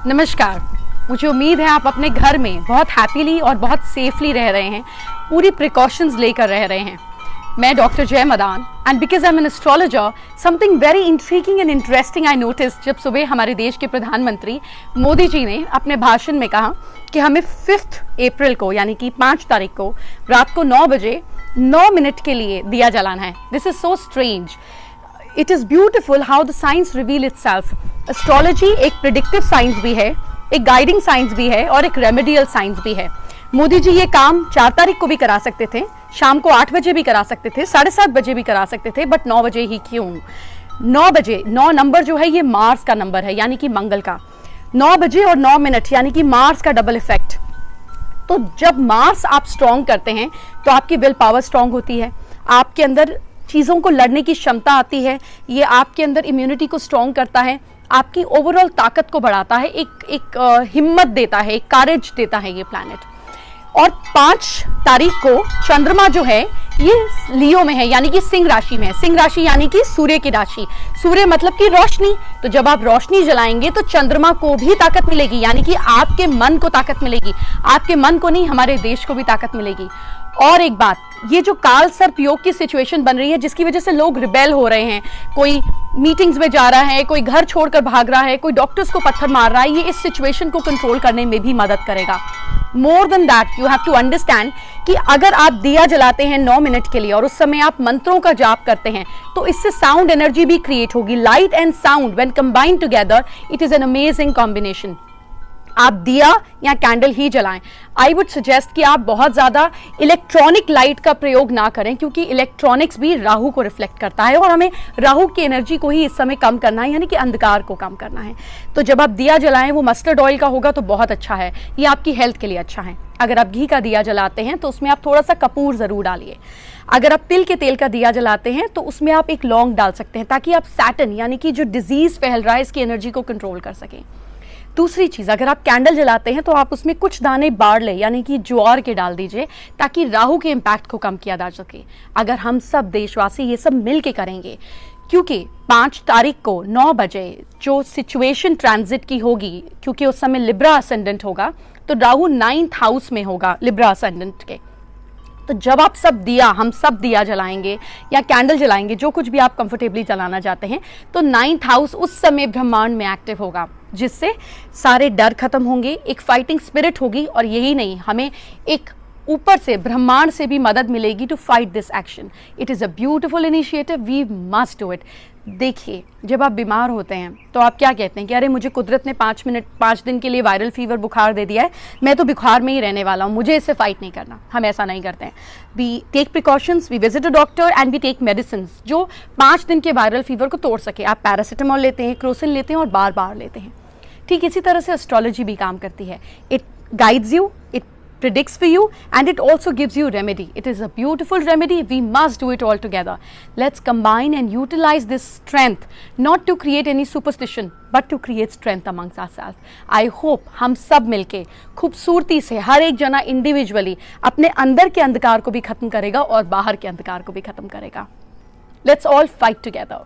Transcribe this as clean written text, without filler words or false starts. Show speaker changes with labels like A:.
A: नमस्कार। मुझे उम्मीद है आप अपने घर में बहुत हैप्पीली और बहुत सेफली रह रहे हैं, पूरी प्रिकॉशंस लेकर रह रहे हैं। मैं डॉक्टर जय Madan and because I am an astrologer, something very intriguing and interesting I notice जब सुबह हमारे देश के प्रधानमंत्री मोदी जी ने अपने भाषण में कहा कि हमें 5 अप्रैल को यानी कि 5 तारीख को रात को 9 बजे 9 मिनट के लिए दिया जलाना है। This is so strange. It is beautiful how the science reveal itself. Astrology एक प्रिडिक्टिव साइंस भी है, एक गाइडिंग साइंस भी है और एक रेमेडियल साइंस भी है। मोदी जी ये काम 4 तारीख को भी करा सकते थे, शाम को 8 बजे भी करा सकते थे, 7:30 बजे भी करा सकते थे, बट 9 बजे ही क्यों? 9 बजे, 9 नंबर जो है ये मार्स का नंबर है, यानी कि मंगल का। 9 बजे और 9 मिनट यानी कि मार्स का डबल इफेक्ट। तो जब मार्स आप स्ट्रॉन्ग करते हैं तो आपकी विल पावर स्ट्रॉन्ग होती है, आपके अंदर चीज़ों को लड़ने की क्षमता आती है, ये आपके अंदर इम्यूनिटी को स्ट्रॉन्ग करता है, आपकी ओवरऑल ताकत को बढ़ाता है, एक हिम्मत देता है, एक करेज देता है ये प्लैनेट। और 5 तारीख को चंद्रमा जो है ये लियो में है, यानी कि सिंह राशि में है। सिंह राशि यानी कि सूर्य की राशि, सूर्य मतलब कि रोशनी। तो जब आप रोशनी जलाएंगे तो चंद्रमा को भी ताकत मिलेगी, यानी कि आपके मन को ताकत मिलेगी। आपके मन को नहीं, हमारे देश को भी ताकत मिलेगी। और एक बात, ये जो काल सर्प योग की सिचुएशन बन रही है जिसकी वजह से लोग रिबेल हो रहे हैं, कोई मीटिंग्स में जा रहा है, कोई घर छोड़कर भाग रहा है, कोई डॉक्टर्स को पत्थर मार रहा है, ये इस सिचुएशन को कंट्रोल करने में भी मदद करेगा। More than that you have to understand कि अगर आप दिया जलाते हैं 9 मिनट के लिए और उस समय आप मंत्रों का जाप करते हैं तो इससे साउंड एनर्जी भी क्रिएट होगी। Light and sound when combined together it is an amazing combination. आप दिया या कैंडल ही जलाएं। आई वुड सजेस्ट कि आप बहुत ज़्यादा इलेक्ट्रॉनिक लाइट का प्रयोग ना करें, क्योंकि इलेक्ट्रॉनिक्स भी राहु को रिफ्लेक्ट करता है और हमें राहु की एनर्जी को ही इस समय कम करना है, यानी कि अंधकार को कम करना है। तो जब आप दिया जलाएं वो मस्टर्ड ऑयल का होगा तो बहुत अच्छा है, ये आपकी हेल्थ के लिए अच्छा है। अगर आप घी का दिया जलाते हैं तो उसमें आप थोड़ा सा कपूर ज़रूर डालिए। अगर आप तिल के तेल का दिया जलाते हैं तो उसमें आप एक लौंग डाल सकते हैं, ताकि आप सैटर्न यानी कि जो डिजीज़ फैल रहा है इसकी एनर्जी को कंट्रोल कर सकें। दूसरी चीज़, अगर आप कैंडल जलाते हैं तो आप उसमें कुछ दाने बार्ले यानी कि ज्वार के डाल दीजिए, ताकि राहु के इम्पैक्ट को कम किया जा सके। अगर हम सब देशवासी ये सब मिल के करेंगे, क्योंकि 5 तारीख को 9 बजे जो सिचुएशन ट्रांजिट की होगी, क्योंकि उस समय लिब्रा असेंडेंट होगा, तो राहु 9th हाउस में होगा लिब्रा असेंडेंट के। तो जब आप हम सब दिया जलाएंगे या कैंडल जलाएंगे, जो कुछ भी आप कंफर्टेबली जलाना चाहते हैं, तो 9th हाउस उस समय ब्रह्मांड में एक्टिव होगा, जिससे सारे डर खत्म होंगे, एक फाइटिंग स्पिरिट होगी। और यही नहीं, हमें एक ऊपर से ब्रह्मांड से भी मदद मिलेगी to fight this action. It is a beautiful initiative, we must do it. देखिए, जब आप बीमार होते हैं तो आप क्या कहते हैं कि अरे मुझे कुदरत ने 5 दिन के लिए वायरल फीवर बुखार दे दिया है, मैं तो बुखार में ही रहने वाला हूँ, मुझे इससे फाइट नहीं करना। हम ऐसा नहीं करते हैं। We take precautions, we visit a doctor and we take medicine जो 5 दिन के वायरल फीवर को तोड़ सके। आप पैरासीटामोल लेते हैं, क्रोसिन लेते हैं और बार बार लेते हैं। ठीक इसी तरह से एस्ट्रोलॉजी भी काम करती है। It guides you, it predicts for you, and it also gives you remedy. It is a beautiful remedy. We must do it all together. Let's combine and utilize this strength, not to create any superstition, but to create strength amongst ourselves. I hope हम सब मिलके खूबसूरती से हर एक जना individually अपने अंदर के अंधकार को भी खत्म करेगा और बाहर के अंधकार को भी खत्म करेगा। Let's all fight together.